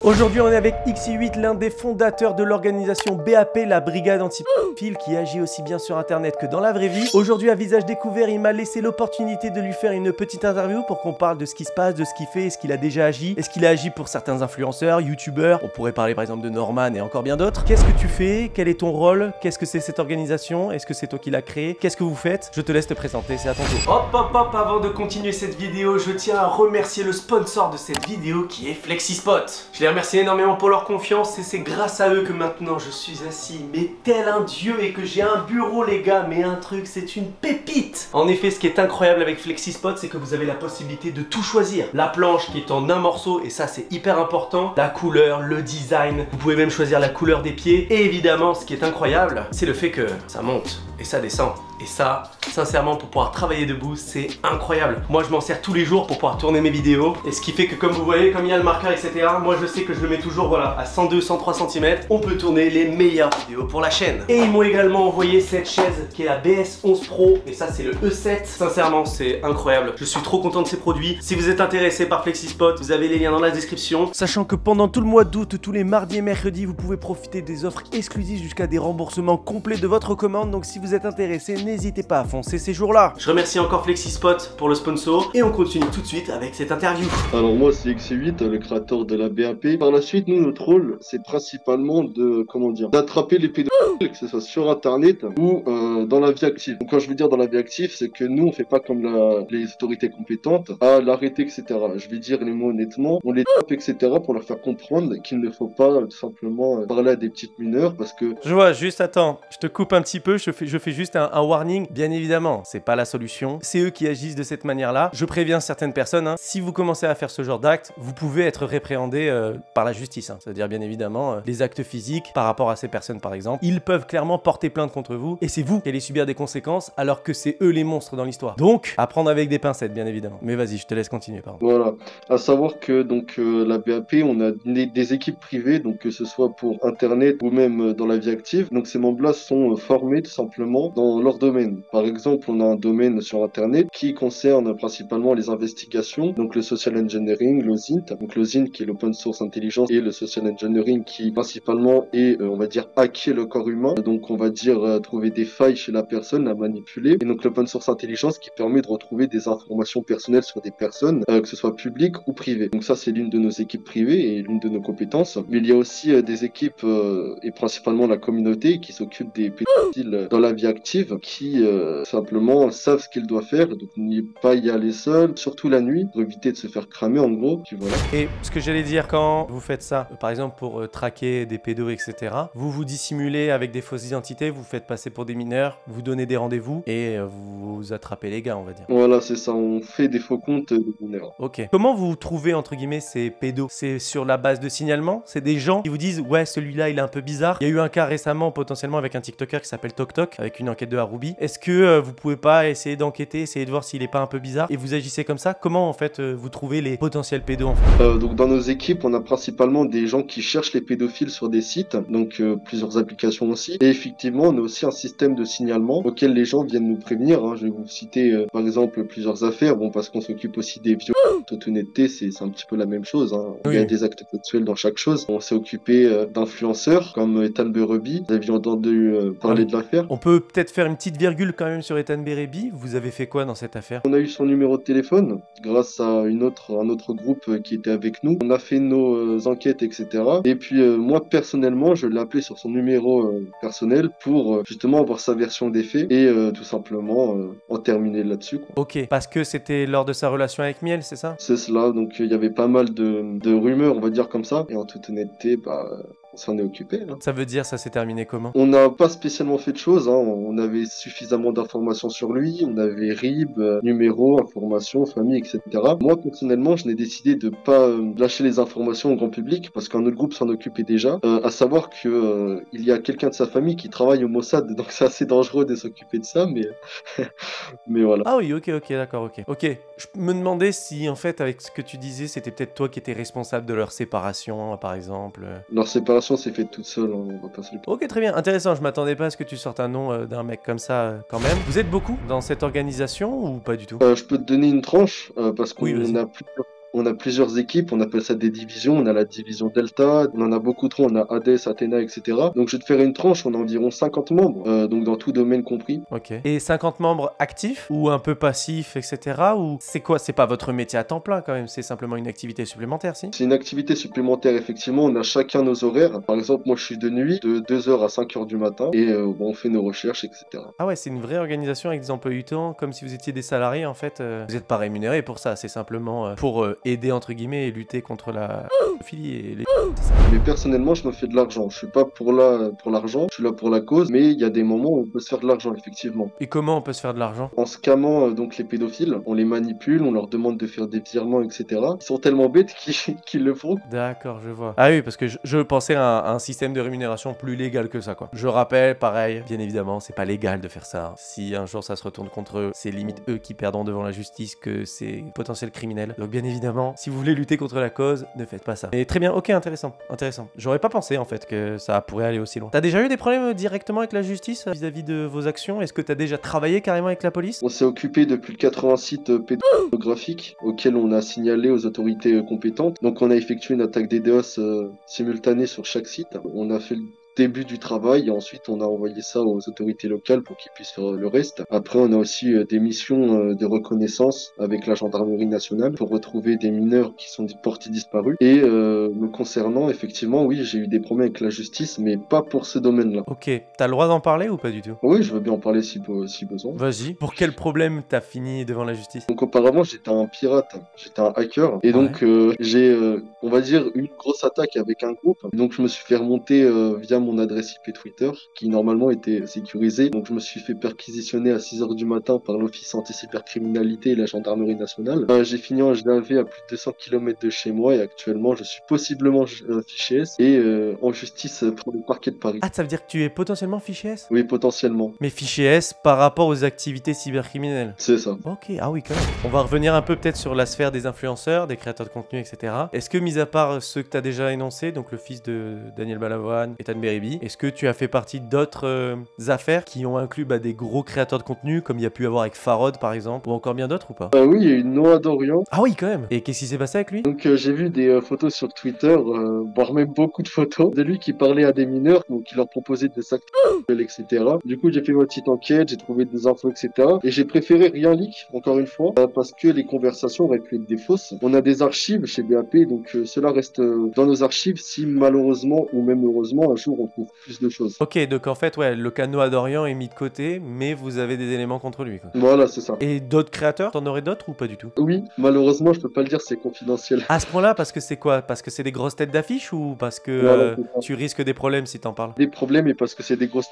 Aujourd'hui, on est avec XI8, l'un des fondateurs de l'organisation BAP, la Brigade Anti-Pédophile, qui agit aussi bien sur Internet que dans la vraie vie. Aujourd'hui, à visage découvert, il m'a laissé l'opportunité de lui faire une petite interview pour qu'on parle de ce qui se passe, de ce qu'il fait, est-ce qu'il a déjà agi, est-ce qu'il a agi pour certains influenceurs, youtubeurs. On pourrait parler par exemple de Norman et encore bien d'autres. Qu'est-ce que tu fais? Quel est ton rôle? Qu'est-ce que c'est cette organisation? Est-ce que c'est toi qui l'as créée? Qu'est-ce que vous faites? Je te laisse te présenter, c'est à ton tour. Hop, hop, hop, avant de continuer cette vidéo, je tiens à remercier le sponsor de cette vidéo qui est FlexiSpot. Je les remercie énormément pour leur confiance et c'est grâce à eux que maintenant je suis assis, mais tel un dieu, et que j'ai un bureau les gars, mais un truc, c'est une pépite. En effet, ce qui est incroyable avec FlexiSpot, c'est que vous avez la possibilité de tout choisir. La planche qui est en un morceau, et ça c'est hyper important, la couleur, le design, vous pouvez même choisir la couleur des pieds, et évidemment ce qui est incroyable, c'est le fait que ça monte et ça descend. Et ça, sincèrement, pour pouvoir travailler debout, c'est incroyable. Moi, je m'en sers tous les jours pour pouvoir tourner mes vidéos. Et ce qui fait que, comme vous voyez, comme il y a le marqueur, etc., moi, je sais que je le mets toujours, voilà, à 102-103 cm. On peut tourner les meilleures vidéos pour la chaîne. Et ils m'ont également envoyé cette chaise qui est la BS11 Pro. Et ça, c'est le E7. Sincèrement, c'est incroyable. Je suis trop content de ces produits. Si vous êtes intéressé par FlexiSpot, vous avez les liens dans la description. Sachant que pendant tout le mois d'août, tous les mardis et mercredis, vous pouvez profiter des offres exclusives jusqu'à des remboursements complets de votre commande. Donc, si vous êtes intéressé, n'hésitez pas à foncer ces jours-là. Je remercie encore FlexiSpot pour le sponsor et on continue tout de suite avec cette interview. Alors moi c'est XI8, le créateur de la BAP. Par la suite, nous, notre rôle, c'est principalement de, comment dire, d'attraper les pédophiles, que ce soit sur Internet ou dans la vie active. Donc quand je veux dire dans la vie active, c'est que nous, on fait pas comme les autorités compétentes à l'arrêter, etc. Je vais dire les mots honnêtement, on les tape, etc. pour leur faire comprendre qu'il ne faut pas tout simplement parler à des petites mineurs parce que... Je vois, juste attends, je te coupe un petit peu, je fais juste un warning. Bien évidemment, c'est pas la solution, c'est eux qui agissent de cette manière-là. Je préviens certaines personnes, hein, si vous commencez à faire ce genre d'acte, vous pouvez être répréhendé par la justice. Hein. C'est-à-dire bien évidemment, les actes physiques par rapport à ces personnes par exemple, ils peuvent clairement porter plainte contre vous et c'est vous qui allez subir des conséquences alors que c'est eux les monstres dans l'histoire. Donc, à prendre avec des pincettes bien évidemment. Mais vas-y, je te laisse continuer, pardon. Voilà, à savoir que donc la BAP, on a des équipes privées, donc que ce soit pour Internet ou même dans la vie active. Donc ces membres-là sont formés tout simplement dans leur domaine. Par exemple, on a un domaine sur Internet qui concerne principalement les investigations, donc le social engineering, l'OSINT, donc l'OSINT qui est l'open source intelligence et le social engineering qui principalement est, on va dire, hacker le corps humain. Donc on va dire trouver des failles chez la personne, la manipuler. Et donc l'open source intelligence qui permet de retrouver des informations personnelles sur des personnes, que ce soit publiques ou privées. Donc ça, c'est l'une de nos équipes privées et l'une de nos compétences. Mais il y a aussi des équipes et principalement la communauté qui s'occupe des pédophiles dans la vie active qui simplement savent ce qu'ils doivent faire, donc n'y pas y aller seul, surtout la nuit, pour éviter de se faire cramer en gros, puis voilà. Et ce que j'allais dire, quand vous faites ça, par exemple pour traquer des pédos, etc., vous dissimulez avec des fausses identités, vous faites passer pour des mineurs, vous donnez des rendez-vous et vous attrapez les gars, on va dire. Voilà, c'est ça, on fait des faux comptes de mineurs. Ok. Comment vous trouvez, entre guillemets, ces pédos? C'est sur la base de signalement? C'est des gens qui vous disent, ouais, celui-là, il est un peu bizarre. Il y a eu un cas récemment, potentiellement, avec un TikToker qui s'appelle TokTok, avec une enquête de Haroubi. Est-ce que vous pouvez pas essayer d'enquêter, essayer de voir s'il est pas un peu bizarre et vous agissez comme ça? Comment en fait vous trouvez les potentiels pédos en fait? Donc dans nos équipes, on a principalement des gens qui cherchent les pédophiles sur des sites, donc plusieurs applications aussi. Et effectivement, on a aussi un système de signalement auquel les gens viennent nous prévenir. Hein. Je vais vous citer par exemple plusieurs affaires, bon parce qu'on s'occupe aussi des viols. Toute honnêteté, c'est un petit peu la même chose. Hein. Oui. Il y a des actes sexuels dans chaque chose. On s'est occupé d'influenceurs comme Ethan Berebi. Vous aviez entendu parler de l'affaire? On peut peut-être faire une petite virgule quand même sur Ethan Berebi. Vous avez fait quoi dans cette affaire? On a eu son numéro de téléphone grâce à un autre groupe qui était avec nous. On a fait nos enquêtes, etc. Et puis moi personnellement, je l'ai appelé sur son numéro personnel pour justement avoir sa version des faits et tout simplement en terminer là-dessus. Ok, parce que c'était lors de sa relation avec Miel, c'est ça? C'est cela, donc il y avait pas mal de rumeurs, on va dire comme ça. Et en toute honnêteté, on s'en est occupé. Là. Ça veut dire, ça s'est terminé comment? On n'a pas spécialement fait de choses, hein. On avait suffisamment d'informations sur lui, on avait RIB, numéro, informations, famille, etc. Moi, personnellement, je n'ai décidé de pas lâcher les informations au grand public parce qu'un autre groupe s'en occupait déjà. À savoir que il y a quelqu'un de sa famille qui travaille au Mossad, donc c'est assez dangereux de s'occuper de ça, mais mais voilà. Ah oui, ok, d'accord, ok. Ok, je me demandais si, en fait, avec ce que tu disais, c'était peut-être toi qui étais responsable de leur séparation, par exemple. Leur séparation s'est faite toute seule, hein, on va pas se le... Ok, très bien, intéressant, je m'attendais pas à ce que tu sortes un nom d'un mec comme ça, quand même. Vous êtes beaucoup dans cette organisation ou pas du tout? Je peux te donner une tranche, parce qu'on a plusieurs on a plusieurs équipes, on appelle ça des divisions. On a la division Delta, on en a beaucoup trop, on a Hades, Athéna, etc. Donc je vais te faire une tranche, on a environ 50 membres, donc dans tout domaine compris. Ok. Et 50 membres actifs ou un peu passifs, etc. Ou c'est quoi? C'est pas votre métier à temps plein quand même, c'est simplement une activité supplémentaire, si? C'est une activité supplémentaire, effectivement. On a chacun nos horaires. Par exemple, moi, je suis de nuit, de 2h à 5h du matin, et bon, on fait nos recherches, etc. Ah ouais, c'est une vraie organisation avec des emplois du temps, comme si vous étiez des salariés en fait. Vous n'êtes pas rémunérés pour ça, c'est simplement pour aider entre guillemets et lutter contre la philie et les... Mais personnellement, je me fais de l'argent. Je suis pas pour l'argent, je suis là pour la cause, mais il y a des moments où on peut se faire de l'argent, effectivement. Et comment on peut se faire de l'argent? En scammant donc les pédophiles, on les manipule, on leur demande de faire des virements, etc. Ils sont tellement bêtes qu'ils le font. D'accord, je vois. Ah oui, parce que je pensais à un système de rémunération plus légal que ça, quoi. Je rappelle, pareil, bien évidemment, c'est pas légal de faire ça. Si un jour ça se retourne contre eux, c'est limite eux qui perdront devant la justice que c'est potentiel criminel. Donc bien évidemment, si vous voulez lutter contre la cause, ne faites pas ça. Mais très bien, ok, intéressant, intéressant. J'aurais pas pensé en fait que ça pourrait aller aussi loin. T'as déjà eu des problèmes directement avec la justice vis-à-vis de vos actions? Est-ce que t'as déjà travaillé carrément avec la police? On s'est occupé de plus de 80 sites pédographiques auxquels on a signalé aux autorités compétentes. Donc on a effectué une attaque DDoS simultanée sur chaque site. On a fait le début du travail et ensuite on a envoyé ça aux autorités locales pour qu'ils puissent faire le reste. Après on a aussi des missions de reconnaissance avec la gendarmerie nationale pour retrouver des mineurs qui sont portés disparus. Et me concernant, effectivement, oui, j'ai eu des problèmes avec la justice, mais pas pour ce domaine-là. Ok, t'as le droit d'en parler ou pas du tout? Oui, je veux bien en parler si besoin. Vas-y. Pour quel problème t'as fini devant la justice? Donc auparavant, j'étais un pirate, j'étais un hacker, et donc j'ai, on va dire, une grosse attaque avec un groupe. Donc je me suis fait remonter via mon adresse IP Twitter, qui normalement était sécurisée. Donc je me suis fait perquisitionner à 6h du matin par l'Office anti-cybercriminalité et la gendarmerie nationale. J'ai fini en GAV à plus de 200 km de chez moi, et actuellement je suis possiblement fiché S et en justice pour le parquet de Paris. Ah, ça veut dire que tu es potentiellement fiché S? Oui, potentiellement. Mais fiché S par rapport aux activités cybercriminelles. C'est ça. Ok, ah oui, quand même. On va revenir un peu peut-être sur la sphère des influenceurs, des créateurs de contenu, etc. Est-ce que, mis à part ceux que tu as déjà énoncés, donc le fils de Daniel Balavoine, Ethan Beribi, est-ce que tu as fait partie d'autres affaires qui ont inclus des gros créateurs de contenu, comme il y a pu avoir avec Farod par exemple, ou encore bien d'autres ou pas? Oui, il y a eu Noah Dorian. Ah oui, quand même. Et qu'est-ce qui s'est passé avec lui? Donc j'ai vu des photos sur Twitter, voire même beaucoup de photos de lui qui parlait à des mineurs, donc qui leur proposait des actes etc. Du coup, j'ai fait ma petite enquête, j'ai trouvé des infos, etc. Et j'ai préféré rien leak, encore une fois, parce que les conversations auraient pu être des fausses. On a des archives chez BAP, donc cela reste dans nos archives si malheureusement ou même heureusement un jour on trouve plus de choses. Ok, donc en fait, ouais, le cas Noah Dorian est mis de côté, mais vous avez des éléments contre lui, quoi. Voilà, c'est ça. Et d'autres créateurs, t'en aurais d'autres ou pas du tout? Oui, malheureusement, je peux pas le dire, c'est confidentiel. À ce point-là, parce que c'est quoi? Parce que c'est des grosses têtes d'affiche ou parce que Voilà, tu risques des problèmes si t'en parles? des problèmes et parce que c'est des grosses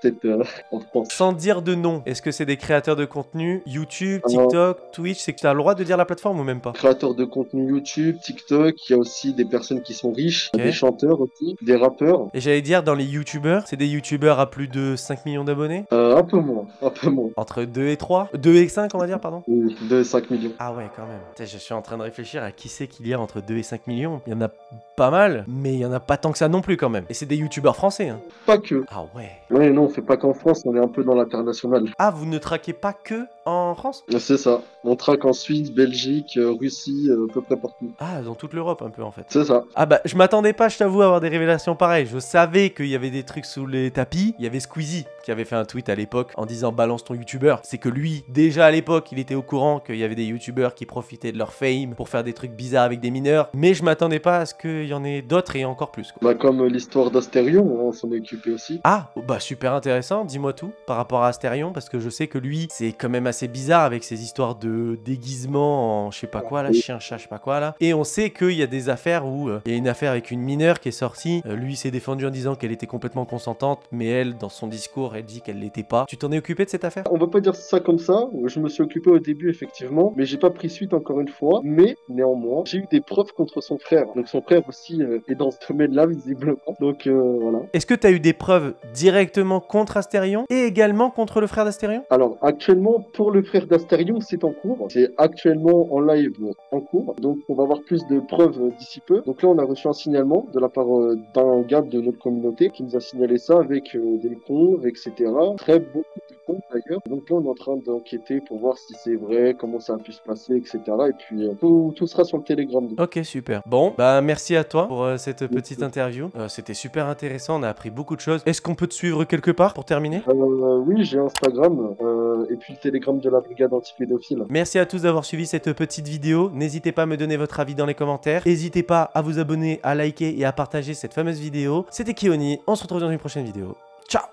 têtes en France. Sans dire de nom, est-ce que c'est des créateurs de contenu YouTube, TikTok, Twitch? C'est que tu as le droit de dire la plateforme ou même pas? Créateurs de contenu YouTube, TikTok, il y a aussi des personnes qui sont riches, des chanteurs aussi, des rappeurs. Et j'allais dire, dans les YouTubeurs, c'est des YouTubeurs à plus de 5 millions d'abonnés? Un peu moins, un peu moins. Entre 2 et 3? 2 et 5, on va dire, pardon? Oui, 2 et 5 millions. Ah ouais, quand même. Putain, je suis en train de réfléchir à qui c'est qu'il y a entre 2 et 5 millions. Il y en a pas mal, mais il y en a pas tant que ça non plus quand même. Et c'est des YouTubeurs français, hein. Pas que. Ah ouais. Ouais, non, on fait pas qu'en France, on est un peu dans l'international. Ah, vous ne traquez pas que en France? C'est ça. On traque en Suisse, Belgique, Russie, à peu près partout. Ah, dans toute l'Europe un peu en fait. C'est ça. Ah bah, je m'attendais pas, je t'avoue, à avoir des révélations pareilles. Je savais qu'il y avait des trucs sous les tapis. Il y avait Squeezie qui avait fait un tweet à l'époque en disant balance ton youtubeur. C'est que lui, déjà à l'époque, il était au courant qu'il y avait des youtubeurs qui profitaient de leur fame pour faire des trucs bizarres avec des mineurs. Mais je m'attendais pas à ce qu'il y en ait d'autres et encore plus, quoi. Bah, comme l'histoire d'Astérion, on s'en est occupé aussi. Ah, bah super intéressant, dis-moi tout par rapport à Astérion, parce que je sais que lui, c'est quand même assez bizarre avec ses histoires de déguisement en je sais pas quoi là, chien, chat, je sais pas quoi là. Et on sait qu'il y a des affaires où il y a une affaire avec une mineure qui est sortie. Lui s'est défendu en disant qu'elle était complètement consentante, mais elle, dans son discours, elle dit qu'elle l'était pas. Tu t'en es occupé de cette affaire? On va pas dire ça comme ça. Je me suis occupé au début, effectivement, mais j'ai pas pris suite encore une fois. Mais néanmoins, j'ai eu des preuves contre son frère. Donc son frère aussi est dans ce domaine-là, visiblement. Donc voilà. Est-ce que tu as eu des preuves directement contre Astérion et également contre le frère d'Astérion? Alors actuellement, pour le frère d'Astérion, c'est en cours. C'est actuellement en live en cours. Donc on va avoir plus de preuves d'ici peu. Donc là, on a reçu un signalement de la part d'un gars de notre communauté qui nous a signalé ça avec des cons, avec etc. Très beaucoup de comptes d'ailleurs. Donc là, on est en train d'enquêter pour voir si c'est vrai, comment ça a pu se passer, etc. Et puis tout sera sur le Telegram. Ok, super. Bon, bah merci à toi pour cette petite interview. C'était super intéressant, on a appris beaucoup de choses. Est-ce qu'on peut te suivre quelque part pour terminer? Oui, j'ai Instagram et puis le Telegram de la brigade antipédophile. Merci à tous d'avoir suivi cette petite vidéo. N'hésitez pas à me donner votre avis dans les commentaires. N'hésitez pas à vous abonner, à liker et à partager cette fameuse vidéo. C'était Kioni, on se retrouve dans une prochaine vidéo.